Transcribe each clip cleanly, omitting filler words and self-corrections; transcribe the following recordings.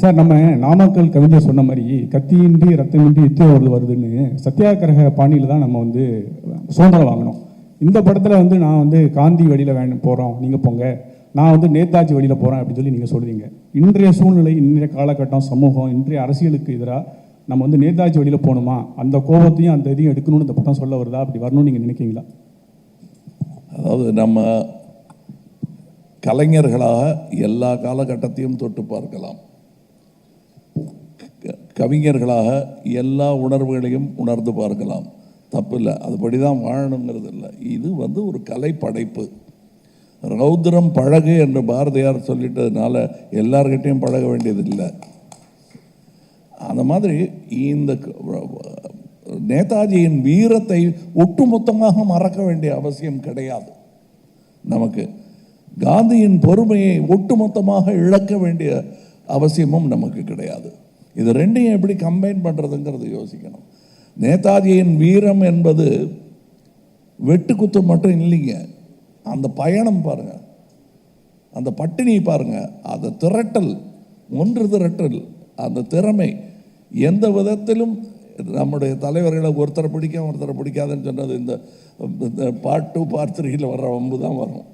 Sir, நம்ம நாமக்கல் கவிஞர் சொன்ன மாதிரி கத்தியின்றி ரத்தமின்றி யுத்தம் வருதுன்னு சத்தியாகிரக பாணியில் தான் நம்ம வந்து சுதந்திரம் வாங்கினோம். இந்த படத்தில் நான் காந்தி வழியில் போகிறோம், நீங்கள் போங்க, நான் நேதாஜி வழியில் போகிறேன் அப்படின்னு சொல்லி நீங்கள் சொல்லுவீங்க. இன்றைய சூழ்நிலை, இன்றைய காலகட்டம், சமூகம், இன்றைய அரசியலுக்கு எதிராக நம்ம நேதாஜி வழியில் போகணுமா, அந்த கோபத்தையும் அந்த இதையும் எடுக்கணும்னு இந்த படம் சொல்ல வருதா? அப்படி வரணும்னு நீங்கள் நினைக்கிறீங்களா? அதாவது நம்ம கலைஞர்களாக எல்லா காலகட்டத்தையும் தொட்டு பார்க்கலாம், கவிஞர்களாக எல்லா உணர்வுகளையும் உணர்ந்து பார்க்கலாம், தப்பு இல்லை, அதுபடி தான் வாழணுங்கிறது இல்லை. இது ஒரு கலை படைப்பு. ரௌத்ரம் பழகு என்று பாரதியார் சொல்லிட்டதுனால எல்லார்கிட்டையும் பழக வேண்டியது இல்லை. அந்த மாதிரி இந்த நேதாஜியின் வீரத்தை ஒட்டுமொத்தமாக மறக்க வேண்டிய அவசியம் கிடையாது. நமக்கு காந்தியின் பொறுமையை ஒட்டுமொத்தமாக இழக்க வேண்டிய அவசியமும் நமக்கு கிடையாது. இது ரெண்டையும் எப்படி கம்பைன் பண்ணுறதுங்கிறது யோசிக்கணும். நேதாஜியின் வீரம் என்பது வெட்டுக்குத்து மட்டும் இல்லைங்க. அந்த பயணம் பாருங்க, அந்த பட்டினி பாருங்க, அந்த திரட்டல், ஒன்று திரட்டல், அந்த திறமை, எந்த விதத்திலும் நம்முடைய தலைவர்களை ஒருத்தரை பிடிக்கும் ஒருத்தரை பிடிக்காதுன்னு சொன்னது இந்த பார்ட் 2 பார்ட் 3 வர்ற வம்பு தான் வரும்.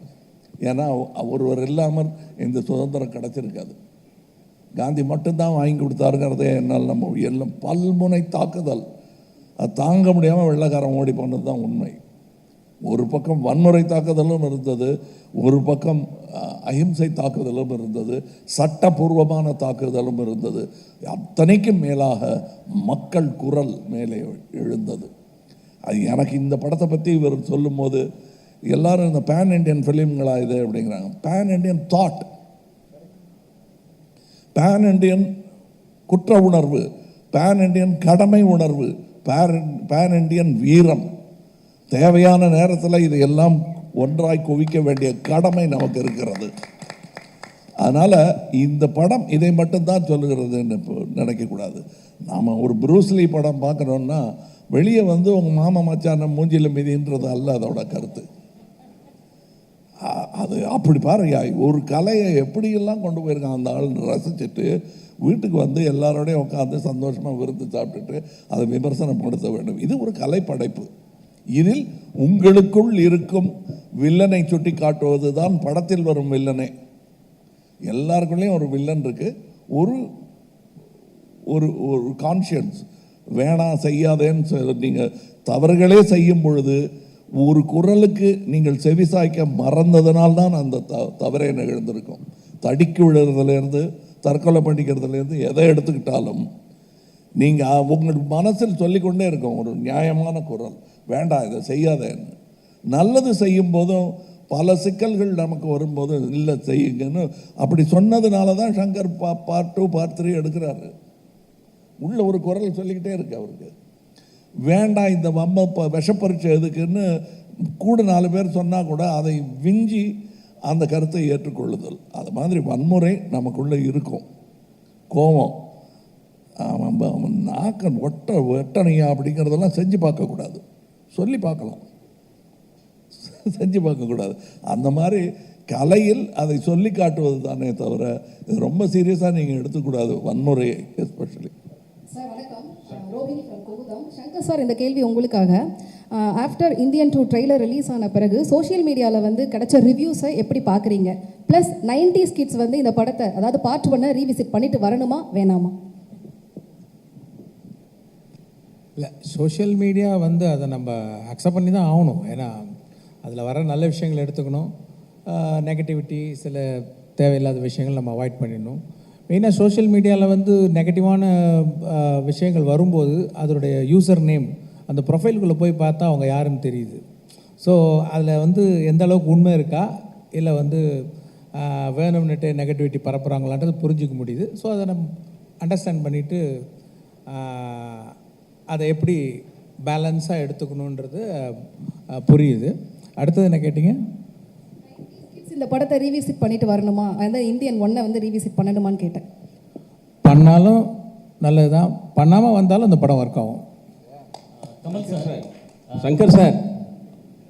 ஏன்னா ஒருவர் இல்லாமல் இந்த சுதந்திரம் கிடச்சிருக்காது. காந்தி மட்டும்தான் வாங்கி கொடுத்தாருங்கிறதே என்னால் நம்ம எல்லாம் பல்முனை தாக்குதல், அது தாங்க முடியாமல் வெள்ளைக்காரன் ஓடி போனது தான் உண்மை. ஒரு பக்கம் வன்முறை தாக்குதலும் இருந்தது, ஒரு பக்கம் அஹிம்சை தாக்குதலும் இருந்தது, சட்டபூர்வமான தாக்குதலும் இருந்தது. அத்தனைக்கும் மேலாக மக்கள் குரல் மேலே எழுந்தது. அது எனக்கு இந்த படத்தை பற்றி இவர் சொல்லும் போது எல்லாரும் இந்த பேன் இண்டியன் ஃபிலிம்களா இது அப்படிங்கிறாங்க. Pan Indian thought, pan Indian குற்ற உணர்வு, பேன் இண்டியன் கடமை உணர்வு, பேன் இண்டியன் வீரம். தேவையான நேரத்தில் இது எல்லாம் ஒன்றாய் குவிக்க வேண்டிய கடமை நமக்கு இருக்கிறது. அதனால் இந்த படம் இதை மட்டும்தான் சொல்லுகிறதுன்னு நினைக்கக்கூடாது. நாம் ஒரு ப்ரூஸ்லி படம் பார்க்குறோன்னா வெளியே உங்கள் மாமா மச்சான மூஞ்சியில் மிதின்றது அல்ல அதோட கருத்து. அது அப்படி பாருங்க, ஒரு கலையை எப்படியெல்லாம் கொண்டு போயிருக்கான் அந்த ஆள் ரசிச்சுட்டு வீட்டுக்கு எல்லாரோடையும் உட்காந்து சந்தோஷமாக விருந்து சாப்பிட்டுட்டு அதை விமர்சனப்படுத்த வேண்டும். இது ஒரு கலை படைப்பு. இதில் உங்களுக்குள் இருக்கும் வில்லனை சுட்டி காட்டுவது தான் படத்தில் வரும் வில்லனே. எல்லாருக்குள்ளேயும் ஒரு வில்லன் இருக்கு, ஒரு ஒரு கான்ஷியன்ஸ். வேணாம் செய்யாதேன்னு நீங்கள் தவறுகளே செய்யும் பொழுது ஒரு குரலுக்கு நீங்கள் செவிசாய்க்க மறந்ததனால்தான் அந்த தவறே நிகழ்ந்திருக்கும். தடிக்கு விழுறதுலேருந்து தற்கொலை பண்ணிக்கிறதுலேருந்து எதை எடுத்துக்கிட்டாலும் நீங்கள் உங்கள் மனசில் சொல்லிக்கொண்டே இருக்கும் ஒரு நியாயமான குரல், வேண்டாம் இதை செய்யாதேன்னு. நல்லது செய்யும் போதும் பல சிக்கல்கள் நமக்கு வரும்போது இல்லை செய்யுங்கன்னு அப்படி சொன்னதுனால தான் சங்கர் பார்ட் 2 பார்ட் 3 எடுக்கிறாரு. உள்ள ஒரு குரல் சொல்லிக்கிட்டே இருக்கு அவருக்கு, வேண்டாம் இந்த விஷப்பரீட்சை எதுக்குன்னு கூட 4 பேர் சொன்னால் கூட அதை விஞ்சி அந்த கருத்தை ஏற்றுக்கொள்ளுதல். அது மாதிரி வன்முறை நமக்குள்ளே இருக்கும், கோபம், நாக்கன் வெட்டணையா அப்படிங்கிறதெல்லாம் செஞ்சு பார்க்கக்கூடாது, சொல்லி பார்க்கலாம், செஞ்சு பார்க்கக்கூடாது. அந்த மாதிரி கலையில் அதை சொல்லி காட்டுவது தானே தவிர ரொம்ப சீரியஸாக நீங்கள் எடுத்துக்கூடாது வன்முறையை எஸ்பெஷலி. சார் வணக்கம், ரோஹினி ஃப்ரம் கோகுதம். சங்கர் சார், இந்த கேள்வி உங்களுக்காக. ஆஃப்டர் இந்தியன் 2 ட்ரெய்லர் ரிலீஸ் ஆன பிறகு சோஷியல் மீடியாவில் கிடைச்ச ரிவ்யூஸை எப்படி பார்க்குறீங்க? ப்ளஸ் 90s கிட்ஸ் இந்த படத்தை, அதாவது பார்ட் 1 ரீவிசிட் பண்ணிட்டு வரணுமா வேணாமா? இல்லை, சோஷியல் மீடியா அதை நம்ம அக்செப்ட் பண்ணி தான் ஆகணும். ஏன்னா அதில் வர நல்ல விஷயங்களை எடுத்துக்கணும், நெகட்டிவிட்டி சில தேவையில்லாத விஷயங்கள் நம்ம அவாய்ட் பண்ணிடணும். மெயினாக சோஷியல் மீடியாவில் நெகட்டிவான விஷயங்கள் வரும்போது அதனுடைய யூசர் நேம், அந்த ப்ரொஃபைலுக்குள்ளே போய் பார்த்தா அவங்க யாருன்னு தெரியுது. ஸோ அதில் எந்த அளவுக்கு உண்மை இருக்கா இல்லை வேணும்னுட்டு நெகட்டிவிட்டி பரப்புகிறாங்களான்றது புரிஞ்சிக்க முடியுது. ஸோ அதை நம்ம அண்டர்ஸ்டாண்ட் பண்ணிவிட்டு அதை எப்படி பேலன்ஸாக எடுத்துக்கணுன்றது புரியுது. அடுத்தது என்ன கேட்டிங்க? இந்த படத்தை ரீவிசிட் பண்ணிட்டு வரணுமா, அந்த இந்தியன் 1 ரீவிசிட் பண்ணணுமான்னு கேட்டேன். பண்ணாலும் நல்லது தான், பண்ணாமல் வந்தாலும் அந்த படம் ஒர்க் ஆகும். கமல் சார்,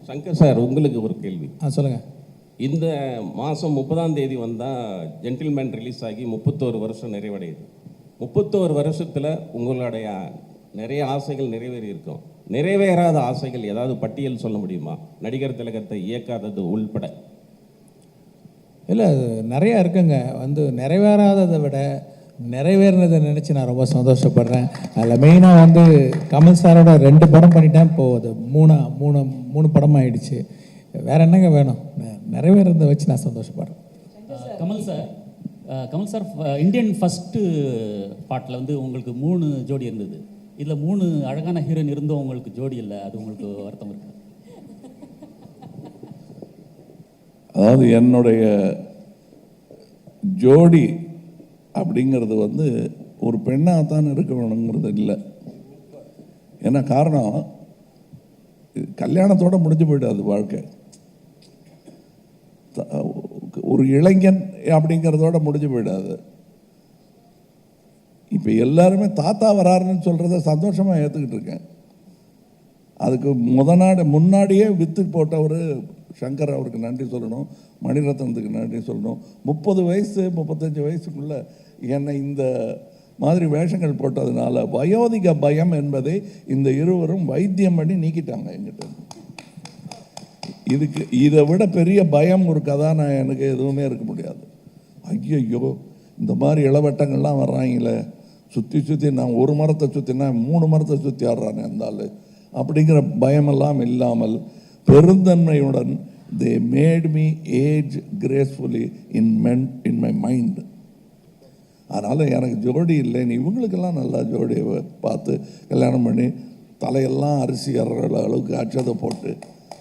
சங்கர் சார், உங்களுக்கு ஒரு கேள்வி. சொல்லுங்கள். இந்த மாதம் 30ஆம் தேதி வந்தால் ஜென்டில்மேன் ரிலீஸ் ஆகி 31 வருஷம் நிறைவடையுது. 31 வருஷத்தில் உங்களுடைய நிறைய ஆசைகள் நிறைவேறி இருக்கும். நிறைவேறாத ஆசைகள் ஏதாவது பட்டியல் சொல்ல முடியுமா? நடிகர் திலகத்தை இயக்காதது உள்பட. இல்லை, நிறையா இருக்குங்க. நிறைவேறாததை விட நிறைவேறினதை நினச்சி நான் ரொம்ப சந்தோஷப்படுறேன். அதில் மெயினாக கமல் சாரோட 2 படம் பண்ணிட்டேன். இப்போது அது மூணு படம் ஆயிடுச்சு. வேறு என்னங்க வேணும்? நிறைவேறதை வச்சு நான் சந்தோஷப்படுறேன். கமல் சார் இந்தியன் ஃபஸ்ட்டு பாட்டில் உங்களுக்கு 3 ஜோடி இருந்தது. இதில் 3 அழகான ஹீரோயின் இருந்தும் உங்களுக்கு ஜோடி இல்லை. அது உங்களுக்கு வருத்தம் இருக்கு? அதாவது என்னுடைய ஜோடி அப்படிங்கிறது ஒரு பெண்ணாக தான் இருக்க வேணுங்கிறது இல்லை. ஏன்னா காரணம், கல்யாணத்தோட முடிஞ்சு போயிடாது வாழ்க்கை. ஒரு இளைஞன் அப்படிங்கிறதோட முடிஞ்சு போயிடாது. இப்போ எல்லாருமே தாத்தா வராருன்னு சொல்கிறத சந்தோஷமாக ஏற்றுக்கிட்டு இருக்கேன். அதுக்கு முன்னாடியே வித்து போட்டவர் சங்கர், அவருக்கு நன்றி சொல்லணும். மணிரத்னத்துக்கு நன்றி சொல்லணும். 30 வயசு 35 வயசுக்குள்ளே என்னை இந்த மாதிரி வேஷங்கள் போட்டதுனால வயோதிக பயம் என்பதை இந்த இருவரும் வைத்தியம் பண்ணி நீக்கிட்டாங்க என்கிட்ட. இதை விட பெரிய பயம் ஒரு கதாநாயகனுக்கு எதுவுமே இருக்க முடியாது. ஐயோ, இந்த மாதிரி இளவட்டங்கள்லாம் வர்றாங்களே, சுற்றி நான் ஒரு மரத்தை சுற்றினா 3 மரத்தை சுற்றி ஆடுறானே இருந்தால் அப்படிங்கிற பயமெல்லாம் இல்லாமல் பெருந்தன்மையுடன் they made me age gracefully in my mind. அதனால் எனக்கு ஜோடி இல்லைன்னு இவங்களுக்கெல்லாம் நல்லா ஜோடியை பார்த்து கல்யாணம் பண்ணி தலையெல்லாம் அரிசி அறுற அளவுக்கு அச்சதை போட்டு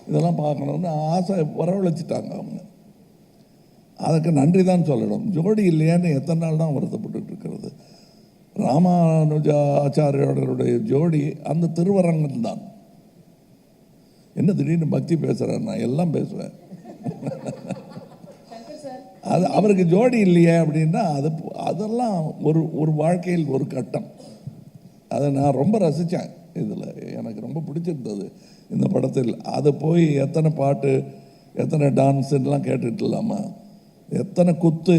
இதெல்லாம் பார்க்கணுன்னு ஆசை வரவழைச்சிட்டாங்க அவங்க. அதுக்கு நன்றி தான் சொல்லணும். ஜோடி இல்லையான்னு எத்தனை நாள் தான் வருத்தப்பட்டு இருக்கிறது. ராமானுஜாச்சாரியோடைய ஜோடி அந்த திருவரங்கம் தான். என்ன திடீர்னு பக்தி பேசுகிறேன்? நான் எல்லாம் பேசுவேன். அது அவருக்கு ஜோடி இல்லையே அப்படின்னா அதெல்லாம் ஒரு வாழ்க்கையில் ஒரு கட்டம். அதை நான் ரொம்ப ரசித்தேன். இதில் எனக்கு ரொம்ப பிடிச்சிருந்தது இந்த படத்தில். அதை போய் எத்தனை பாட்டு எத்தனை டான்ஸுலாம் கேட்டுட்டு இல்லாமா, எத்தனை குத்து,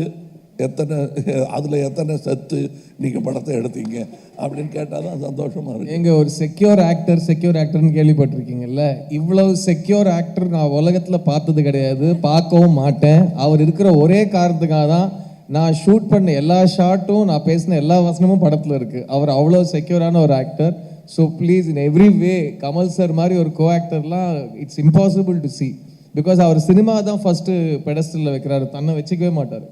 அதில் எத்தனை செத்து நீங்கள் படத்தை எடுத்தீங்க அப்படின்னு கேட்டால் தான் சந்தோஷமாக இருக்குது. எங்கள் ஒரு செக்யூர் ஆக்டர்னு கேள்விப்பட்டிருக்கீங்கல்ல, இவ்வளவு செக்யூர் ஆக்டர் நான் உலகத்தில் பார்த்தது கிடையாது, பார்க்கவும் மாட்டேன். அவர் இருக்கிற ஒரே காரணத்துக்காக தான் நான் ஷூட் பண்ண எல்லா ஷாட்டும், நான் பேசின எல்லா வசனமும் படத்தில் இருக்குது. அவர் அவ்வளோ செக்யூரான ஒரு actor. So please, in every way Kamal sir மாதிரி ஒரு கோ ஆக்டர்லாம் it's impossible to see. Because அவர் சினிமா தான் ஃபஸ்ட்டு பெடஸ்டலில் வைக்கிறாரு, தன்னை வச்சுக்கவே மாட்டார்.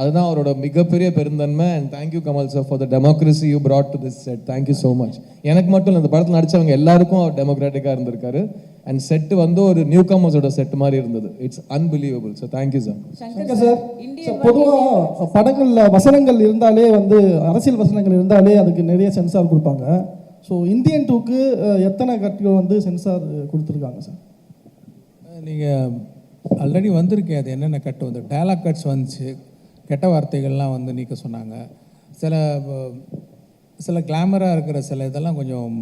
அதுதான் அவரோட மிகப்பெரிய பெருந்தன்மை. And thank you Kamal sir for the democracy you brought to this set. Thank you so much. எனக்கு மட்டும் இல்லை, இந்த படத்தில் நடித்தவங்க எல்லாருக்கும் அவர் டெமோக்ராட்டிக்காக இருந்திருக்காரு. அண்ட் செட்டு ஒரு நியூ கமர்ஸோட செட் மாதிரி இருந்தது. It's unbelievable. So thank you sir. Shankar sir, பொதுவாக படங்களில் வசனங்கள் இருந்தாலே அரசியல் வசனங்கள் இருந்தாலே அதுக்கு நிறைய சென்சார் கொடுப்பாங்க. ஸோ இந்தியன் 2க்கு எத்தனை கட்டு சென்சார் கொடுத்துருக்காங்க சார்? நீங்கள் ஆல்ரெடி வந்திருக்கேன். அது என்னென்ன கட்டு டயலாக் கட்ஸ் வந்துச்சு, கெட்ட வார்த்தைகள்லாம் நீக்க சொன்னாங்க. சில கிளாமராக இருக்கிற சில இதெல்லாம் கொஞ்சம்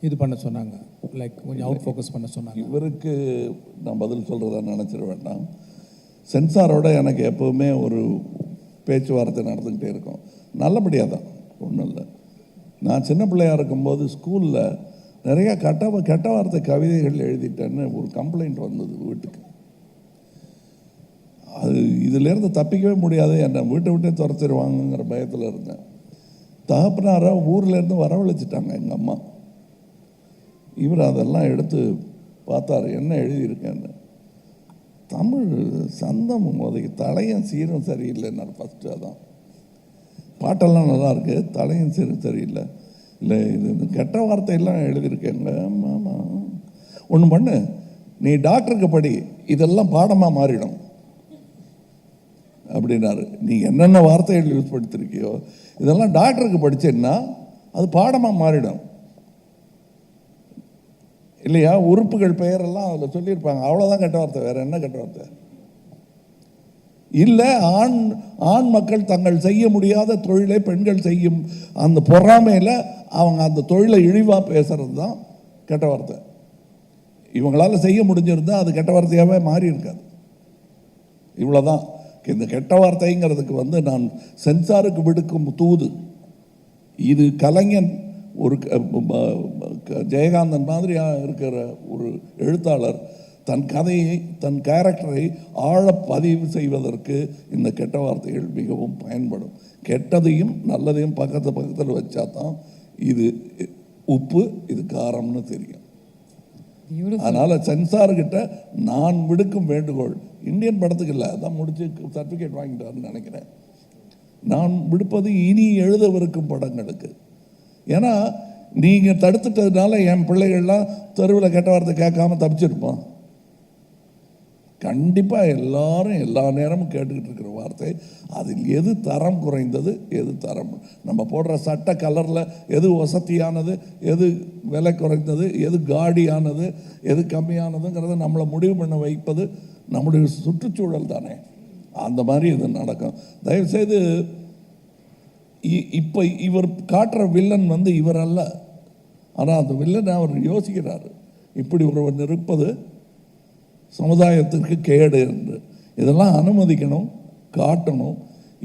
இது பண்ண சொன்னாங்க, லைக் கொஞ்சம் அவுட் ஃபோக்கஸ் பண்ண சொன்னாங்க. இவருக்கு நான் பதில் சொல்கிறதா நினச்சிட வேண்டாம். சென்சாரோட எனக்கு எப்போவுமே ஒரு பேச்சுவார்த்தை நடந்துக்கிட்டே இருக்கும். நல்லபடியாக தான், ஒன்றும் இல்லை. நான் சின்ன பிள்ளையாக இருக்கும்போது ஸ்கூலில் நிறையா கெட்ட வார்த்தை கவிதைகள் எழுதிட்டேன்னு ஒரு கம்ப்ளைண்ட் வந்தது வீட்டுக்கு. அது இதிலேருந்து தப்பிக்கவே முடியாது, என்னை வீட்டை விட்டே துரத்திடுவாங்கங்கிற பயத்தில் இருந்தேன். தகப்பனாராக ஊர்லேருந்து வரவழைச்சிட்டாங்க எங்கள் அம்மா. இவர் அதெல்லாம் எடுத்து பார்த்தார், என்ன எழுதியிருக்கேன்னு. தமிழ் சந்தம் உதவி தலையும் சீரும் சரியில்லைன்னார் ஃபஸ்ட்டு. அதான் பாட்டெல்லாம் நல்லாயிருக்கு, தலையும் சீரும் சரியில்லை. இல்லை, இது கெட்ட வார்த்தையெல்லாம் எழுதியிருக்கேங்க. ஆமாம், ஒன்று பண்ணு, நீ டாக்டருக்கு படி, இதெல்லாம் பாடமாக மாறிடும் அப்படின்னாரு. நீ என்னென்ன வார்த்தைகள் யூஸ் படுத்திருக்கியோ இதெல்லாம் டாக்டருக்கு படிச்சேன்னா அது பாடமாக மாறிடும் இல்லையா? உறுப்புகள் பெயரெல்லாம் அதில் சொல்லியிருப்பாங்க, அவ்வளோதான் கெட்ட வார்த்தை, வேற என்ன கெட்ட வார்த்தை இல்லை. ஆண் மக்கள் தங்கள் செய்ய முடியாத தொழிலை பெண்கள் செய்யும் அந்த பொறாமையில் அவங்க அந்த தொழிலை இழிவாக பேசுறது தான் கெட்ட வார்த்தை. இவங்களால செய்ய முடிஞ்சிருந்தா அது கெட்ட வார்த்தையாகவே மாறி இருக்காது. இவ்வளோதான். இந்த கெட்ட வார்த்தைங்கிறதுக்கு வந்து நான் சென்சாருக்கு விடுக்கும் தூது. இது கலைஞன் ஒரு ஜெயகாந்தன் மாதிரியாக இருக்கிற ஒரு எழுத்தாளர் தன் கதையை, தன் கேரக்டரை ஆழ பதிவு செய்வதற்கு இந்த கெட்ட வார்த்தைகள் மிகவும் பயன்படும். கெட்டதையும் நல்லதையும் பக்கத்தில் வச்சா தான் இது உப்பு இது காரம்னு தெரியும். அதனால் சென்சார்கிட்ட நான் விடுக்கும் வேண்டுகோள், இந்தியன் படத்துக்கு இல்லை, அதான் முடிச்சு சர்டிஃபிகேட் வாங்கிட்டாருன்னு நினைக்கிறேன், நான் விடுப்பது இனி எழுதவிருக்கும் படங்களுக்கு. ஏன்னா நீங்கள் தடுத்துட்டதுனால என் பிள்ளைகள்லாம் தெருவில் கெட்ட வார்த்தை கேட்காம தப்பிச்சிருப்பான். கண்டிப்பாக எல்லாரும் எல்லா நேரமும் கேட்டுக்கிட்டு இருக்கிற வார்த்தை, அதில் எது தரம் குறைந்தது, எது தரம், நம்ம போடுற சட்ட கலரில் எது வசதியானது, எது விலை குறைந்தது, எது காடியானது, எது கம்மியானதுங்கிறத நம்மளை முடிவு பண்ண வைப்பது நம்முடைய சுற்றுச்சூழல் தானே. அந்த மாதிரி இது நடக்கும். தயவுசெய்து இப்போ இவர் காட்டுற வில்லன் வந்து இவர் அல்ல, ஆனால் அந்த வில்லனை அவர் யோசிக்கிறார், இப்படி ஒருவன் இருப்பது சமுதாயத்திற்கு கேடு என்று. இதெல்லாம் அனுமதிக்கணும், காட்டணும்.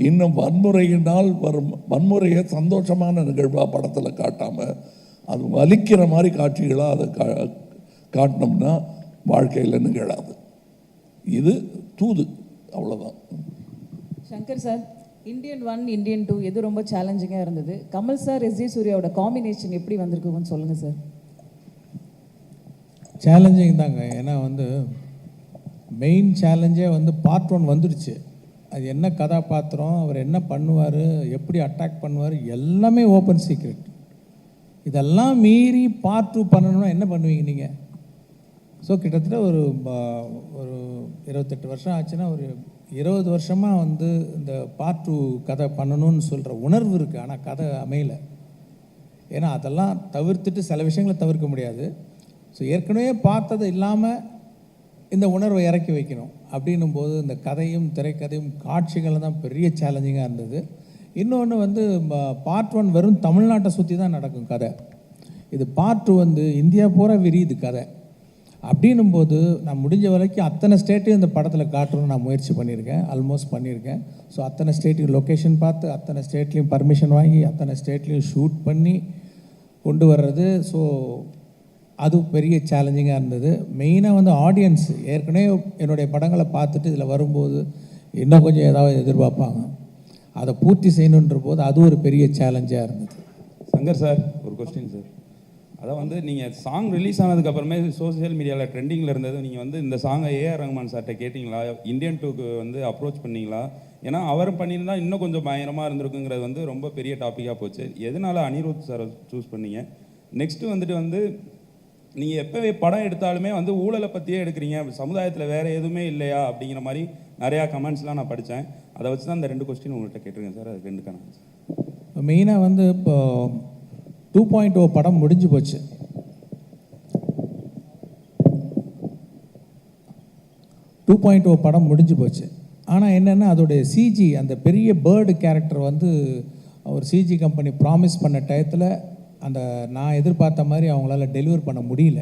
இன்னும் வன்முறையினால் வரும் வன்முறையை சந்தோஷமான நிகழ்வாக படத்தில் காட்டாமல் அது வலிக்கிற மாதிரி காட்சிகளாக அதை காட்டினோம்னா வாழ்க்கையில் நிகழாது. இது தூது, அவ்வளோதான். சங்கர் சார், இந்தியன் 1, இந்தியன் 2 எது ரொம்ப சேலஞ்சிங்காக இருந்தது? கமல் சார், எஸ்ஜே சூர்யாவோட காம்பினேஷன் எப்படி வந்திருக்குன்னு சொல்லுங்கள் சார். சேலஞ்சிங் தாங்க. ஏன்னா வந்து மெயின் சேலஞ்சே வந்து பார்ட் 1 வந்துடுச்சு. அது என்ன கதாபாத்திரம், அவர் என்ன பண்ணுவார், எப்படி அட்டாக் பண்ணுவார், எல்லாமே ஓப்பன் சீக்ரெட். இதெல்லாம் மீறி பார்ட் 2 பண்ணணும்னா என்ன பண்ணுவீங்க நீங்கள்? ஸோ கிட்டத்தட்ட ஒரு 28 வருஷம் ஆச்சுன்னா ஒரு 20 வருஷமாக வந்து இந்த பார்ட் 2 கதை பண்ணணும்னு சொல்கிற உணர்வு இருக்குது. ஆனால் கதை அமையலை. ஏன்னா அதெல்லாம் தவிர்த்துட்டு சில விஷயங்களை தவிர்க்க முடியாது. ஸோ ஏற்கனவே பார்த்தது இல்லாமல் இந்த உணர்வை இறக்கி வைக்கணும். அப்படின்னும் போது இந்த கதையும் திரைக்கதையும் காட்சிகள் தான் பெரிய சேலஞ்சிங்காக இருந்தது. இன்னொன்று வந்து பார்ட் 1 வெறும் தமிழ்நாட்டை சுற்றி தான் நடக்கும் கதை. இது பார்ட் 2 வந்து இந்தியா பூரா விரியுது கதை. அப்படின்னும் போது நான் முடிஞ்ச வரைக்கும் அத்தனை ஸ்டேட்டையும் இந்த படத்தில் காட்டணும்னு நான் முயற்சி பண்ணியிருக்கேன், ஆல்மோஸ்ட் பண்ணியிருக்கேன். ஸோ அத்தனை ஸ்டேட்டையும் லொக்கேஷன் பார்த்து, அத்தனை ஸ்டேட்லேயும் பர்மிஷன் வாங்கி, அத்தனை ஸ்டேட்லேயும் ஷூட் பண்ணி கொண்டு வர்றது. ஸோ அது பெரிய சேலஞ்சிங்காக இருந்தது. மெயினாக வந்து ஆடியன்ஸ் ஏற்கனவே என்னுடைய படங்களை பார்த்துட்டு இதில் வரும்போது இன்னும் கொஞ்சம் ஏதாவது எதிர்பார்ப்பாங்க, அதை பூர்த்தி செய்யணுன்ற போது அது ஒரு பெரிய சேலஞ்சாக இருந்தது. சங்கர் சார், ஒரு கொஸ்டின் சார். அதான் வந்து நீங்கள் சாங் ரிலீஸ் ஆனதுக்கப்புறமே சோசியல் மீடியாவில் ட்ரெண்டிங்கில் இருந்தது. நீங்கள் வந்து இந்த சாங்கை ஏஆர் ரஹ்மான் சார்கிட்ட கேட்டிங்களா? இந்தியன் 2க்கு வந்து அப்ரோச் பண்ணிங்களா? ஏன்னா அவரும் பண்ணியிருந்தா இன்னும் கொஞ்சம் பயங்கரமாக இருந்திருக்குங்கிறது வந்து ரொம்ப பெரிய டாப்பிக்காக போச்சு. எதனால் அனிருத் சாரை சூஸ் பண்ணீங்க? நெக்ஸ்ட்டு வந்து நீங்கள் எப்போவே படம் எடுத்தாலுமே வந்து ஊழலை பற்றியே எடுக்கிறீங்க, சமுதாயத்தில் வேறு எதுவுமே இல்லையா அப்படிங்கிற மாதிரி நிறையா கமெண்ட்ஸ்லாம் நான் படித்தேன். அதை வச்சு தான் இந்த 2 கொஸ்டின் உங்கள்கிட்ட கேட்டிருக்கேன் சார். அது 2 மெயினாக வந்து இப்போ 2.0 படம் முடிஞ்சு போச்சு. 2.0 படம் முடிஞ்சு போச்சு. ஆனால் என்னென்னா அதோடைய சிஜி, அந்த பெரிய பேர்டு கேரக்டர் வந்து ஒரு சிஜி கம்பெனி ப்ராமிஸ் பண்ண டயத்தில் அந்த நான் எதிர்பார்த்த மாதிரி அவங்களால டெலிவர் பண்ண முடியல.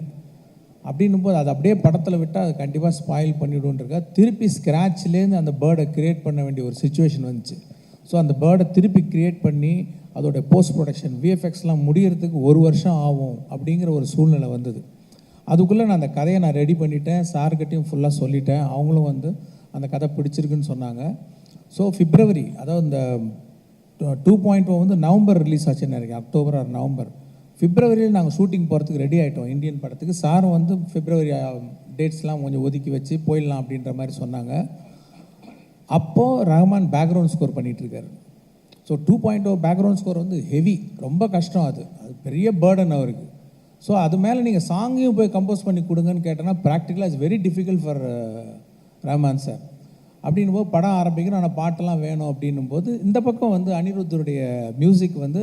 அப்படின்னும் போது அது அப்படியே படத்தில் விட்டால் அது கண்டிப்பாக ஸ்பாயில் பண்ணிவிடுன்றக்கா திருப்பி ஸ்க்ராட்ச்லேருந்து அந்த பேர்டை க்ரியேட் பண்ண வேண்டிய ஒரு சுச்சுவேஷன் வந்துச்சு. ஸோ அந்த பேர்டை திருப்பி க்ரியேட் பண்ணி அதோடைய போஸ்ட் ப்ரொடக்ஷன் விஎஃப்எக்ஸ்லாம் முடிகிறதுக்கு 1 வருஷம் ஆகும் அப்படிங்கிற ஒரு சூழ்நிலை வந்தது. அதுக்குள்ளே நான் அந்த கதையை நான் ரெடி பண்ணிட்டேன், சார்கிட்டையும் ஃபுல்லாக சொல்லிட்டேன். அவங்களும் வந்து அந்த கதை பிடிச்சிருக்குன்னு சொன்னாங்க. ஸோ பிப்ரவரி, அதாவது இந்த 2.0 வந்து நவம்பர் ரிலீஸ் ஆச்சுன்னு நினைக்கிறேன், அக்டோபர் ஆர் நவம்பர். பிப்ரவரியில் நாங்கள் ஷூட்டிங் போகிறதுக்கு ரெடி ஆகிட்டோம் இந்தியன் படத்துக்கு. சாரும் வந்து பிப்ரவரி டேட்ஸ்லாம் கொஞ்சம் ஒதுக்கி வச்சு போயிடலாம் அப்படின்ற மாதிரி சொன்னாங்க. அப்போது ரஹ்மான் பேக்ரவுண்ட் ஸ்கோர் பண்ணிகிட்ருக்காரு. ஸோ 2.0 பேக்ரவுண்ட் ஸ்கோர் வந்து ஹெவி, ரொம்ப கஷ்டம். அது பெரிய பேர்டன் அவருக்கு. ஸோ அது மேலே நீங்கள் சாங்கையும் போய் கம்போஸ் பண்ணி கொடுங்கன்னு கேட்டோன்னா ப்ராக்டிக்கலாக it's very difficult for Rahman sir. அப்படின்னும் போது படம் ஆரம்பிக்கணும், ஆனால் பாட்டெல்லாம் வேணும் அப்படின்னும் போது இந்த பக்கம் வந்து அனிருத்தருடைய மியூசிக் வந்து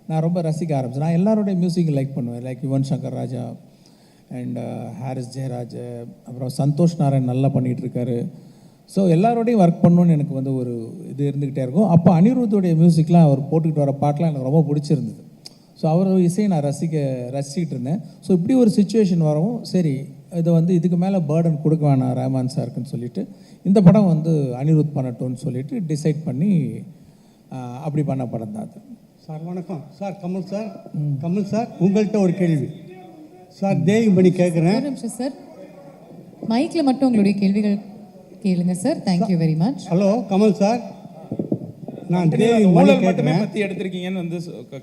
நான் ரொம்ப ரசிக்க ஆரம்பிச்சேன். நான் எல்லாருடைய மியூசிக் லைக் பண்ணுவேன், லைக் யுவன் சங்கர் ராஜா அண்ட் ஹாரிஸ் ஜெயராஜ், அப்புறம் சந்தோஷ் நாராயண் நல்லா பண்ணிகிட்ருக்காரு. ஸோ எல்லாரோடையும் ஒர்க் பண்ணணுன்னு எனக்கு வந்து ஒரு இது இருந்துக்கிட்டே இருக்கும். அப்போ அனிருத்தோடைய மியூசிக்லாம் அவர் போட்டுக்கிட்டு வர பாட்டெலாம் எனக்கு ரொம்ப பிடிச்சிருந்தது. ஸோ அவர் இசையை நான் ரசிக்கிட்டு இருந்தேன். ஸோ இப்படி ஒரு சுச்சுவேஷன் வரவும் சரி இதை வந்து இதுக்கு மேலே பேர்டன் கொடுக்க வேணாம் ரஹ்மான் சாருக்குன்னு சொல்லிட்டு இந்த படம் வந்து அனிருத் பண்ணட்டும்னு சொல்லிட்டு டிசைட் பண்ணி அப்படி பண்ண படம் தான் அது. சார் வணக்கம் சார். கமல் சார் உங்கள்கிட்ட ஒரு கேள்வி சார். தேவிமணி கேட்குறேன். ஒரு நிமிஷம் சார், மைக்கில் மட்டும் உங்களுடைய கேள்விகள் கேளுங்க sir. Thank you very much. Hello Kamal sir, நான் தேவிமணி மட்டுமே கேட்குறேன். பற்றி எடுத்திருக்கீங்கன்னு வந்து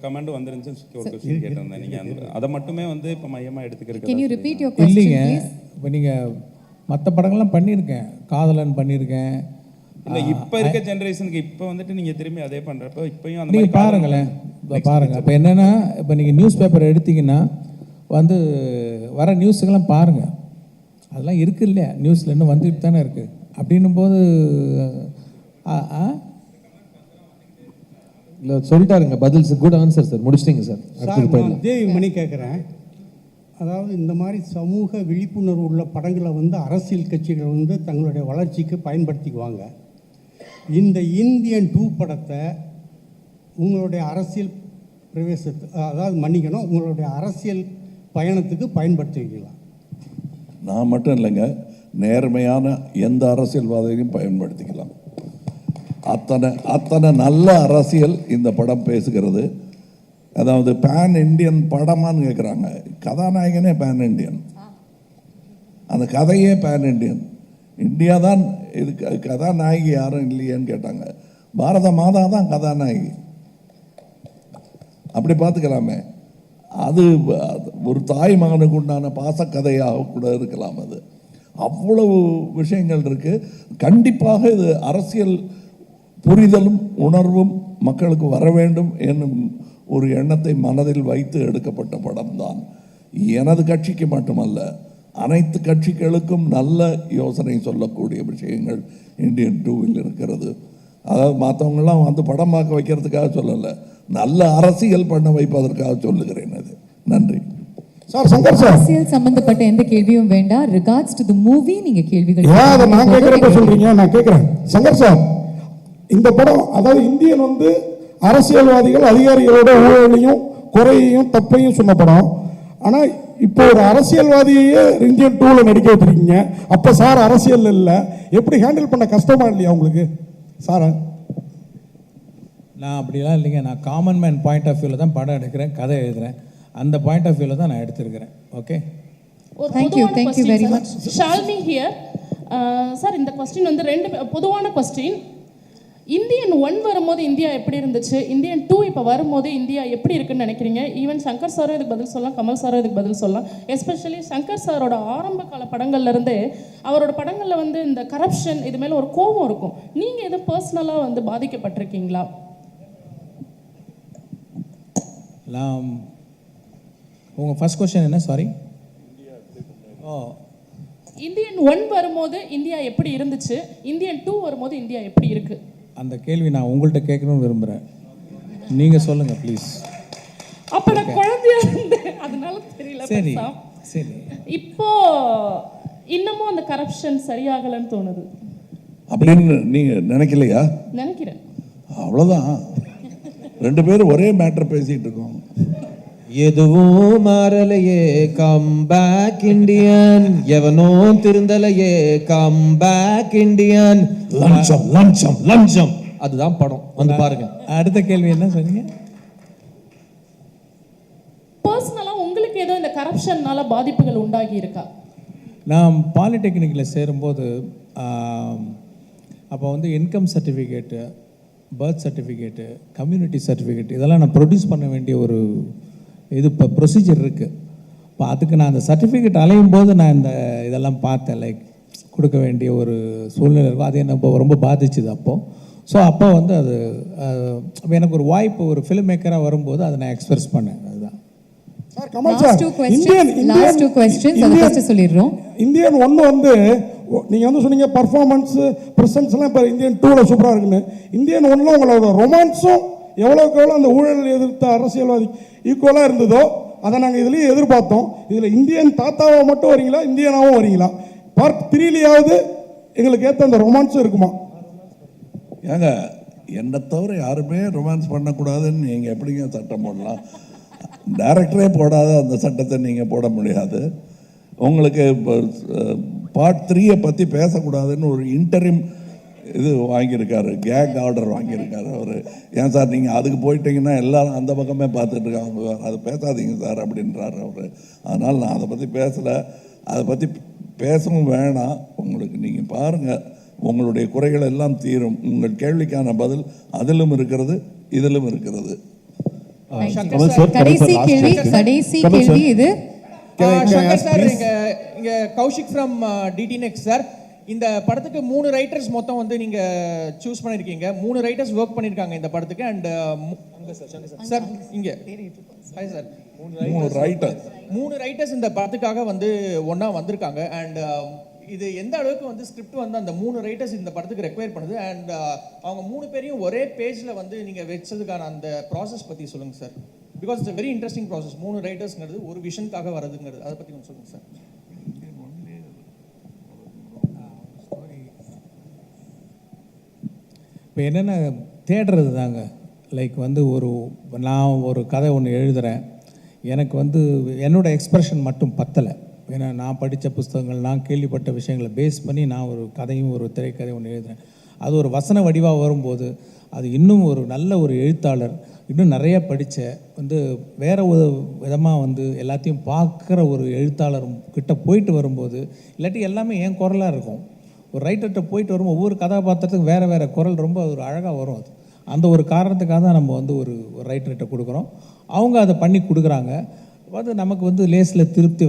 கமெண்ட் வந்துருந்துச்சு ஒரு கொஸ்டின் கேட்டிருந்தேன். நீங்கள் அதை மட்டுமே வந்து இப்போ மையமாக எடுத்துக்கிறீங்க. Can you repeat your question இல்லைங்க, please? இப்போ நீங்கள் மற்ற படங்கள்லாம் பண்ணியிருக்கேன், காதலன் பண்ணியிருக்கேன். இல்லை இப்போ இருக்க ஜென்ரேஷனுக்கு இப்போ வந்துட்டு நீங்கள் திரும்பி அதே பண்ணுறப்ப இப்பயும் அந்த நீங்கள் பாருங்களேன், இப்போ பாருங்கள். இப்போ என்னென்னா, இப்போ நீங்கள் நியூஸ் பேப்பர் எடுத்தீங்கன்னா வந்து வர நியூஸுக்கெல்லாம் பாருங்கள், அதெல்லாம் இருக்குது இல்லையா, நியூஸில் இன்னும் வந்துட்டு தானே இருக்குது. அப்படின்னும் போது இல்லை சொல்லிட்டாருங்க பதில். குட் ஆன்சர் சார், முடிச்சிட்டிங்க சார். சார் நான் தேவிமணி கேட்குறேன். அதாவது இந்த மாதிரி சமூக விழிப்புணர்வு உள்ள படங்களை வந்து அரசியல் கட்சிகள் வந்து தங்களுடைய வளர்ச்சிக்கு பயன்படுத்திக்குவாங்க. இந்த இந்தியன் 2 படத்தை உங்களுடைய அரசியல் அதாவது மன்னிக்கணும், உங்களுடைய அரசியல் பயணத்துக்கு பயன்படுத்திக்கலாம். நான் மட்டும் இல்லைங்க, நேர்மையான எந்த அரசியல்வாதியையும் பயன்படுத்திக்கலாம். அத்தனை நல்ல அரசியல் இந்த படம் பேசுகிறது. அதாவது பேன் இண்டியன் படமான்னு கேட்குறாங்க. கதாநாயகனே பேன் இண்டியன், அந்த கதையே பேன் இண்டியன். இந்தியா தான் இது கதாநாயகி யாரும் இல்லையேன்னு கேட்டாங்க. பாரத மாதா தான் கதாநாயகி. அப்படி பார்த்துக்கலாமே. அது ஒரு தாய் மகனுக்கு உண்டான பாசக்கதையாக கூட இருக்கலாம். அது அவ்வளவு விஷயங்கள் இருக்குது. கண்டிப்பாக இது அரசியல் புரிதலும் உணர்வும் மக்களுக்கு வர வேண்டும் என்னும் ஒரு எண்ணத்தை மனதில் வைத்து எடுக்கப்பட்ட படம் தான். எனது கட்சிக்கு மட்டுமல்ல, அனைத்து கட்சிகளுக்கும் நல்ல யோசனை சொல்லக்கூடிய விஷயங்கள் இந்தியன் 2வில் இருக்கிறது. அதாவது மற்றவங்களாம் வந்து படம் பார்க்க வைக்கிறதுக்காக சொல்லலை, நல்ல அரசியல் பண்ண வைப்பதற்காக சொல்லுகிறேன். அது நன்றி சார். சங்கர் சார், அரசியல் சம்பந்தப்பட்ட எந்த கேள்வியும் வேண்டாம். ரிகார்ட்ஸ் டு தி மூவி நீங்க கேள்விகள் அதை நான் கேட்கறப்ப சொல்றீங்க, நான் கேட்கிறேன். சங்கர் சார், இந்த படம் அதாவது இந்தியன் வந்து அரசியல்வாதிகள் அதிகாரிகளோட ஊழலையும் குறையையும் தப்பையும் சொன்ன படம். ஆனால் இப்போ ஒரு அரசியல்வாதியே இந்தியன் 2ல நடிக்க வச்சிருக்கீங்க. அப்போ சார் அரசியல் இல்லை, எப்படி ஹேண்டில் பண்ண கஷ்டமா இல்லையா உங்களுக்கு சார்? நான் அப்படிலாம் இல்லைங்க, நான் காமன் மேன் பாயிண்ட் ஆஃப் வியூவில் தான் படம் எடுக்கிறேன், கதை எழுதுகிறேன். அந்த பாயிண்ட் ஆஃப் வியூவில் தான் நான் எடுத்திருக்கிறேன். Okay, thank you very much. Shalni here. Sir, இந்த கொஸ்டின் வந்து ரெண்டு பொதுவான கொஸ்டின். இந்தியன் 1 வரும்போது இந்தியா எப்படி இருந்துச்சு, இந்தியன் 2 இப்போ வரும்போது இந்தியா எப்படி இருக்குன்னு நினைக்கிறீங்க? ஈவன் சங்கர் சாரும் இதுக்கு பதில் சொல்லலாம், கமல் சாரும் இதுக்கு பதில் சொல்லலாம். எஸ்பெஷலி சங்கர் சாரோட ஆரம்ப கால படங்கள்லேருந்தே அவரோட படங்களில் வந்து இந்த கரப்ஷன் இது மேலே ஒரு கோபம் இருக்கும். நீங்கள் எது பர்சனலாக வந்து பாதிக்கப்பட்டிருக்கீங்களா? உங்கள் ஃபர்ஸ்ட் கொஸ்டின் என்ன? சாரி. இந்தியன் 1 வரும்போது இந்தியா எப்படி இருந்துச்சு, இந்தியன் 2 வரும்போது இந்தியா எப்படி இருக்கு? அந்த கேள்வி நான் உங்கள்கிட்ட கேட்கணும்னு விரும்புகிறேன், நீங்கள் சொல்லுங்கள் ப்ளீஸ். அப்போ நான் குழந்தையா இருந்தேன், அதனால தெரியல. சரி சரி. இப்போ இன்னமும் அந்த கரப்ஷன் சரியாகலன்னு தோணுது அப்படின்னு நீங்கள் நினைக்கலையா? நினைக்கிறேன். அவ்வளோதான், ரெண்டு பேரும் ஒரே மேட்டர் பேசிகிட்டு இருக்கோம். எதுவும் மாறலையே, கம் பேக் இண்டியன். எவனோ திருந்தலையே, கம் பேக் இண்டியன். லஞ்சம் லஞ்சம் லஞ்சம், அதுதான் படம், வந்து பாருங்க. அடுத்த கேள்வி என்ன சொன்னீங்க? பர்சனலாக உங்களுக்கு ஏதோ இந்த கரப்ஷன்னால பாதிப்புகள் உண்டாகி இருக்கா? நான் பாலிடெக்னிக்கில் சேரும்போது அப்போ வந்து income certificate, birth certificate, community certificate இதெல்லாம் நான் ப்ரொடியூஸ் பண்ண வேண்டிய ஒரு இது இப்போ ப்ரொசீஜர் இருக்குது. இப்போ அதுக்கு நான் அந்த சர்டிஃபிகேட் அலையும் போது நான் இந்த இதெல்லாம் பார்த்தேன், லைக் கொடுக்க வேண்டிய ஒரு சூழ்நிலை இருக்கும். அது என்ன ரொம்ப பாதிச்சுது அப்போது. ஸோ அப்போ வந்து அது எனக்கு ஒரு வாய்ப்பு, ஒரு ஃபிலிம் மேக்கராக வரும்போது அதை நான் எக்ஸ்பிரஸ் பண்ணேன். அதுதான் சார். கமல் சார், இந்தியன் 1 வந்து நீங்கள் வந்து சொன்னீங்க பர்ஃபார்மன்ஸு ப்ரெசன்ஸ்லாம் இப்போ இந்தியன் 2ல் சூப்பராக இருக்குன்னு. இந்தியன் 1ல் உங்களோட ரொமான்ஸும் எவ்வளோக்கு எவ்வளோ அந்த ஊழல் எதிர்த்த அரசியல்வாதி ஈக்குவலாக இருந்ததோ அதை நாங்கள் இதுலேயும் எதிர்பார்த்தோம். இதில் இந்தியன் தாத்தாவை மட்டும் வரீங்களா, இந்தியனாகவும் வரீங்களா? பார்ட் 3லையாவது எங்களுக்கு ஏற்ற அந்த ரொமான்ஸும் இருக்குமா? ஏங்க, என்னை தவிர யாருமே ரொமான்ஸ் பண்ணக்கூடாதுன்னு நீங்கள் எப்படிங்க சட்டம் போடலாம்? டைரக்டரே போடாத அந்த சட்டத்தை நீங்கள் போட முடியாது. உங்களுக்கு பார்ட் 3 பற்றி பேசக்கூடாதுன்னு ஒரு இன்டரிம் இது வாங்கியிருக்காரு, கேக் ஆர்டர் வாங்கியிருக்காரு அவர். ஏன் சார் நீங்கள் அதுக்கு போயிட்டீங்கன்னா எல்லாரும் அந்த பக்கமே பார்த்துட்டு இருக்காங்க, அது பேசாதீங்க சார் அப்படின்றாரு அவர். அதனால் நான் அதை பற்றி பேசலை, அதை பற்றி பேசவும் வேணாம். உங்களுக்கு நீங்கள் பாருங்கள், உங்களுடைய குறைகள் எல்லாம் தீரும். உங்கள் கேள்விக்கான பதில் அதிலும் இருக்கிறது, இதிலும் இருக்கிறது. கடைசி கேள்வி இது. சங்கர் சார், இங்க Kaushik from DT next sir. இந்த படத்துக்கு 3 ரைட்டர்ஸ் மொத்தம் வந்து நீங்க சூஸ் பண்ணிருக்கீங்க. 3 ரைட்டர்ஸ் ஒர்க் பண்ணிருக்காங்க இந்த படத்துக்கு. அண்ட் சார் இங்க ஹாய் சார், 3 ரைட்டர்ஸ் இந்த படத்துக்காக வந்து ஒண்ணா வந்திருக்காங்க. அண்ட் இது எந்த அளவுக்கு வந்து ஸ்கிரிப்ட் வந்து அந்த 3 ரைட்டர்ஸ் இந்த படத்துக்கு ரெக்வயர் பண்ணுது, அண்ட் அவங்க 3 பேரையும் ஒரே பேஜ்ல வந்து நீங்க வச்சதுக்கான அந்த ப்ராசஸ் பத்தி சொல்லுங்க sir. Because it's very interesting process. 3 ரைட்டர்ஸ்ங்கிறது ஒரு விஷனுக்காக வரதுங்கிறது, அதை பத்தி கொஞ்சம் சொல்லுங்க சார். இப்போ என்னென்ன தேடுறது தாங்க. லைக் வந்து நான் ஒரு கதை ஒன்று எழுதுகிறேன், எனக்கு வந்து என்னோடய எக்ஸ்ப்ரெஷன் மட்டும் பத்தலை. ஏன்னா நான் படித்த புஸ்தகங்கள், நான் கேள்விப்பட்ட விஷயங்களை பேஸ் பண்ணி நான் ஒரு கதையும் ஒரு திரைக்கதை ஒன்று எழுதுகிறேன். அது ஒரு வசன வடிவாக வரும்போது அது இன்னும் ஒரு நல்ல ஒரு எழுத்தாளர், இன்னும் நிறைய படித்த வந்து வேறு ஒரு விதமாக வந்து எல்லாத்தையும் பார்க்குற ஒரு எழுத்தாளர் கிட்ட போயிட்டு வரும்போது, இல்லாட்டி எல்லாமே என் குரலாக இருக்கும். ஒரு ரைட்டர்கிட்ட போயிட்டு வரும் ஒவ்வொரு கதாபாத்திரத்துக்கும் வேறு வேறு குரல் ரொம்ப ஒரு அழகாக வரும். அது அந்த ஒரு காரணத்துக்காக தான் நம்ம வந்து ஒரு ரைட்டர்கிட்ட கொடுக்குறோம். அவங்க அதை பண்ணி கொடுக்குறாங்க. அது நமக்கு வந்து லேஸில் திருப்தி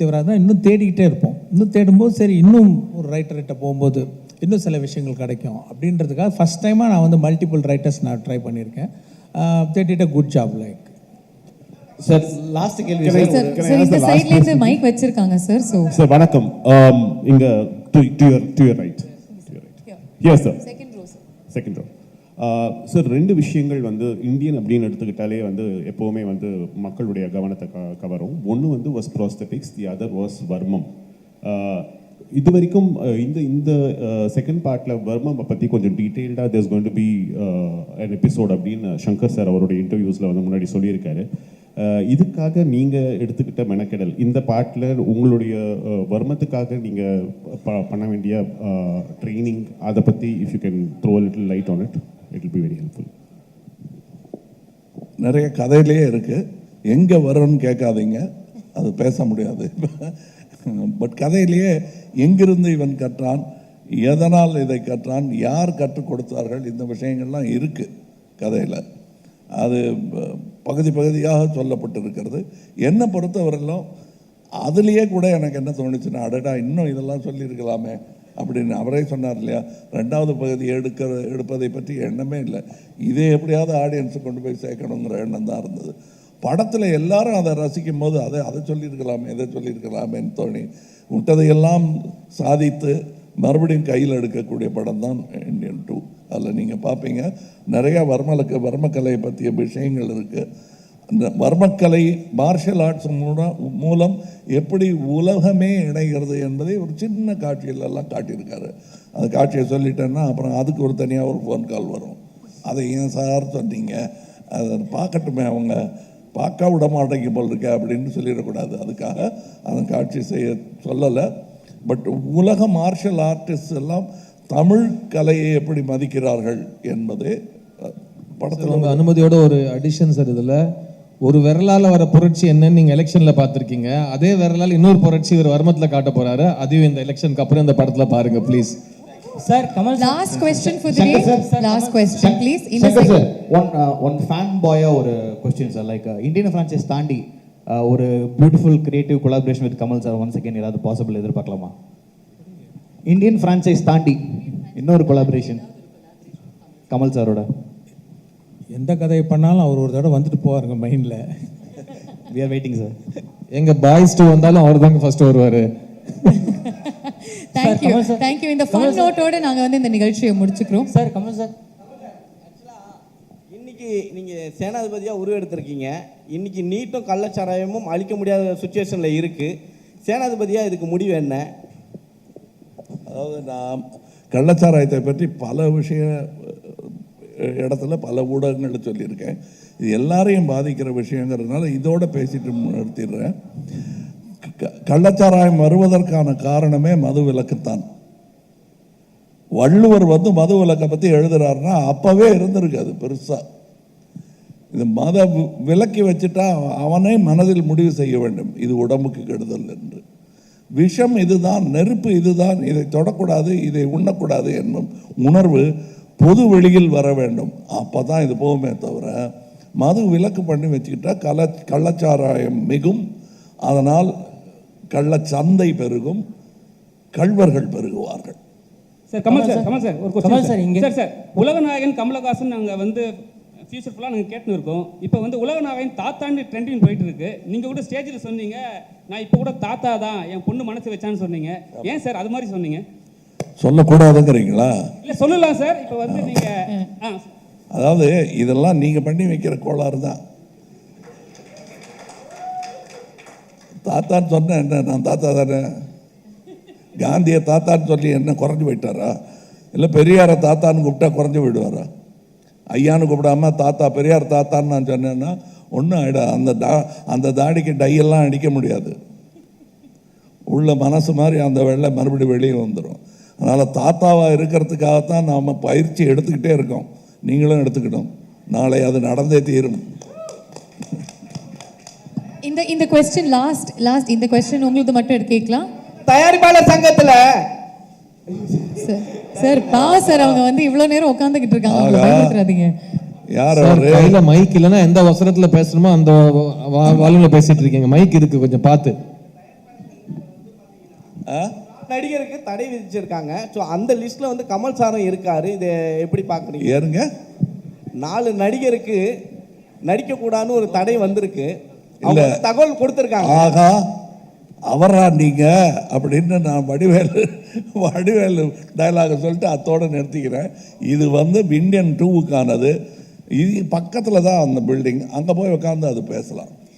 வராதுன்னா இன்னும் தேடிக்கிட்டே இருப்போம். இன்னும் தேடும்போது சரி இன்னும் ஒரு ரைட்டர்கிட்ட போகும்போது இன்னும் சில விஷயங்கள் கிடைக்கும் அப்படின்றதுக்காக ஃபஸ்ட் டைமாக நான் வந்து மல்டிபிள் ரைட்டர்ஸ் நான் ட்ரை பண்ணியிருக்கேன். they did a good job. Like sir last கேள்வி சார், இந்த சைடுல இருந்து மைக் வச்சிருக்காங்க சார். சோ சார் வணக்கம். இங்க to your right. Yes sir. Second row. Sir 2 விஷயங்கள் வந்து இந்தியன் அப்படின்னு எடுத்துக்கிட்டாலே வந்து எப்போவுமே வந்து மக்களுடைய கவனத்தை கவரும். ஒன்று வந்து was prosthetics, the other was varmam. இது வரைக்கும் இந்த செகண்ட் பார்ட்டில் வர்மம் பற்றி கொஞ்சம் டீட்டெயில்டாக there's going to be an episode அப்படின்னு சங்கர் சார் அவருடைய இன்டர்வியூஸில் வந்து முன்னாடி சொல்லியிருக்காரு. இதுக்காக நீங்கள் எடுத்துக்கிட்ட மெனக்கெடல், இந்த பார்ட்டில் உங்களுடைய வர்மத்துக்காக நீங்கள் பண்ண வேண்டிய ட்ரைனிங், அதை பற்றி if you can throw little light on it, it will be very helpful. நிறைய கதையிலேயே இருக்குது, எங்கே வரும்னு கேட்காதீங்க, அது பேச முடியாது. பட் கதையிலேயே எங்கிருந்து இவன் கற்றான், எதனால் இதை கற்றான், யார் கற்றுக் கொடுத்தார்கள், இந்த விஷயங்கள்லாம் இருக்குது கதையில். அது பகுதி பகுதியாக சொல்லப்பட்டிருக்கிறது. என்னை பொறுத்தவரையிலும் அதுலேயே கூட எனக்கு என்ன தோணுச்சுன்னா, அடடா இன்னும் இதெல்லாம் சொல்லியிருக்கலாமே அப்படின்னு அவரே சொன்னார் இல்லையா, 2வது பகுதி எடுப்பதை பற்றி எண்ணமே இல்லை. இதே எப்படியாவது ஆடியன்ஸை கொண்டு போய் சேர்க்கணுங்கிற எண்ணம் தான் இருந்தது. படத்தில் எல்லாரும் அதை ரசிக்கும் போது அதை சொல்லியிருக்கலாமே, இதை சொல்லியிருக்கலாமேன்னு தோணி விட்டதையெல்லாம் சாதித்து மறுபடியும் கையில் எடுக்கக்கூடிய படம் தான் இந்தியன் 2. அதில் நீங்கள் பார்ப்பீங்க நிறையா வர்மக்கலையை பற்றிய விஷயங்கள் இருக்குது. அந்த வர்மக்கலை மார்ஷல் ஆர்ட்ஸ் மூலம் எப்படி உலகமே இணைகிறது என்பதை ஒரு சின்ன காட்சியிலெல்லாம் காட்டியிருக்காரு. அந்த காட்சியை சொல்லிட்டேன்னா அப்புறம் அதுக்கு ஒரு தனியாக ஒரு ஃபோன் கால் வரும். அதை ஏன் சார் சொன்னீங்க, அதை பார்க்கட்டுமே, அவங்க பார்க்க விட மாட்டேங்க போல் இருக்க அப்படின்னு சொல்லிடக்கூடாது. அதுக்காக அந்த காட்சி செய்ய சொல்லலை. பட் உலக மார்ஷல் ஆர்டிஸ்ட் எல்லாம் தமிழ் கலையை எப்படி மதிக்கிறார்கள் என்பது படத்தில். உங்கள் அனுமதியோட ஒரு அடிஷன் சார், இதில் ஒரு விரலால் வர புரட்சி என்னன்னு நீங்கள் எலெக்ஷனில் பார்த்துருக்கீங்க, அதே விரலால் இன்னொரு புரட்சி ஒரு வர்மத்தில் காட்ட போகிறாரு. அதையும் இந்த எலெக்ஷனுக்கு அப்புறம் இந்த படத்தில் பாருங்கள் please. Sir Kamal, last question for the day. Last question please. Shankar sir, one fan பாயா ஒரு question sir. Like Indian franchise தாண்டி ஒரு beautiful creative collaboration with Kamal sir once again ஏதாவது பாசிபிள் எதிர்பார்க்கலாமா? இந்தியன் ஃப்ரான்ச்சைஸ் தாண்டி இன்னொரு கொலாபரேஷன் கமல் சாரோட. எந்த கதையை பண்ணாலும் அவர் ஒரு தடவை வந்துட்டு போவாருங்க மைண்டில். We are waiting sir. எங்கள் பாய்ஸ் 2 வந்தாலும் அவர் தாங்க ஃபர்ஸ்ட் வருவார். தேங்க்யூ. இந்த ஃபன் நோட்டோட நாங்கள் வந்து இந்த நிகழ்ச்சியை முடிச்சுக்கிறோம். சார் கமல் சார், இன்னைக்கு நீங்கள் சேனாதிபதியாக உருவெடுத்திருக்கீங்க. இன்னைக்கு நீட்டும் கள்ளச்சாராயமும் அழிக்க முடியாத சுச்சுவேஷனில் இருக்குது. சேனாதிபதியாக இதுக்கு முடிவு என்ன? அதாவது நான் கள்ளச்சாராயத்தை பற்றி பல இடத்துல பல ஊடகங்களில் சொல்லியிருக்கேன். இது எல்லாரையும் பாதிக்கிற விஷயங்கிறதுனால இதோட பேசிட்டு நிறுத்திடுறேன். கள்ளச்சாராயம் வருவதற்கான காரணமே மது விலக்குத்தான். வள்ளுவர் வந்து மது விலக்கை பற்றி எழுதுறாருன்னா அப்பவே இருந்திருக்கு அது பெருசா. இது மத விலக்கி வச்சுட்டா அவனே மனதில் முடிவு செய்ய வேண்டும் இது உடம்புக்கு கெடுதல் என்று. விஷம் இதுதான், நெருப்பு இதுதான், இதை தொடக்கூடாது, இதை உண்ணக்கூடாது என்னும் உணர்வு பொது வெளியில் வர வேண்டும். அப்போ தான் இது போகுமே தவிர மது விலக்கு பண்ணி வச்சுக்கிட்டா கள்ளச்சாராயம் மிகும், அதனால் கள்ளச்சந்தை பெருகும், கள்வர்கள் பெருகுவார்கள். சார் கமல் சார் ஒரு கொஸ்டின் சார். சார் உலகநாயகன் கமலஹாசன் நாங்கள் வந்து ஃபியூச்சர் ஃபுல்லாக நாங்கள் கேட்டுன்னு இருக்கோம். இப்போ வந்து உலகநாயகன் தாத்தான்னு ட்ரெண்டிங் போயிட்டு இருக்கு. நீங்கள் கூட ஸ்டேஜில் சொன்னீங்க நான் இப்போ கூட தாத்தா தான் என் பொண்ணு மனசு வச்சான்னு சொன்னீங்க. ஏன் சார் அது மாதிரி சொன்னீங்க? சொல்லக்கூடாதுங்கிறீங்களா? இல்லை சொல்லலாம் சார். இப்போ வந்து நீங்கள் அதாவது இதெல்லாம் நீங்கள் பண்ணி வைக்கிற கோளாறு தான். தாத்தான்னு சொன்னேன் என்ன, நான் தாத்தா தானே. காந்தியை தாத்தான்னு சொல்லி என்ன குறைஞ்சி போயிட்டாரா? இல்லை பெரியாரை தாத்தான்னு கூப்பிட்டா குறைஞ்சி போயிடுவாரா? ஐயான்னு கூப்பிடாம தாத்தா பெரியார் தாத்தான்னு நான் சொன்னேன்னா ஒன்றும் ஆகிடா. அந்த தாடிக்கு டையெல்லாம் அடிக்க முடியாது. உள்ள மனசு மாதிரி அந்த வெள்ளை மறுபடியும் வெளியே வந்துடும். அதனால் தாத்தாவாக இருக்கிறதுக்காகத்தான் நாம் பயிற்சி எடுத்துக்கிட்டே இருக்கோம். நீங்களும் எடுத்துக்கிட்டோம். நாளை அது நடந்தே தீரும். இந்த क्वेश्चन லாஸ்ட் இந்த क्वेश्चन உங்களுக்கு மட்டும் எடுத்து கேட்கலாம். தயாரிப்பாளர் சங்கத்துல சார் சார் அவங்க வந்து இவ்வளவு நேரம் உட்கார்ந்துகிட்டு இருக்காங்க, பயப்படுறாதீங்க. யார் கையில மைக் இல்லைன்னா எந்த வசனத்துல பேசணுமோ அந்த வால்யூம்ல பேசிட்டு இருக்கீங்க. மைக் இருக்கு, கொஞ்சம் பார்த்து. நடிகருக்கு தடை விதிச்சிருக்காங்க. ஸோ அந்த லிஸ்ட்ல வந்து கமல் சாரும் இருக்காரு. இதை எப்படி பார்க்குறீங்க? ஏறுங்க, 4 நடிகருக்கு நடிக்கக்கூடாதுன்னு ஒரு தடை வந்திருக்கு. அவங்க தகவல் கொடுத்துருக்காங்க. ஆகா அவரா நீங்க அப்படின்னு நான் வடிவேலு டயலாக சொல்லிட்டு அத்தோடு நிறுத்திக்கிறேன். இது வந்து இந்தியன் 2க்கானது. இது பக்கத்தில் தான் அந்த பில்டிங், அங்கே போய் உட்காந்து அது பேசலாம்.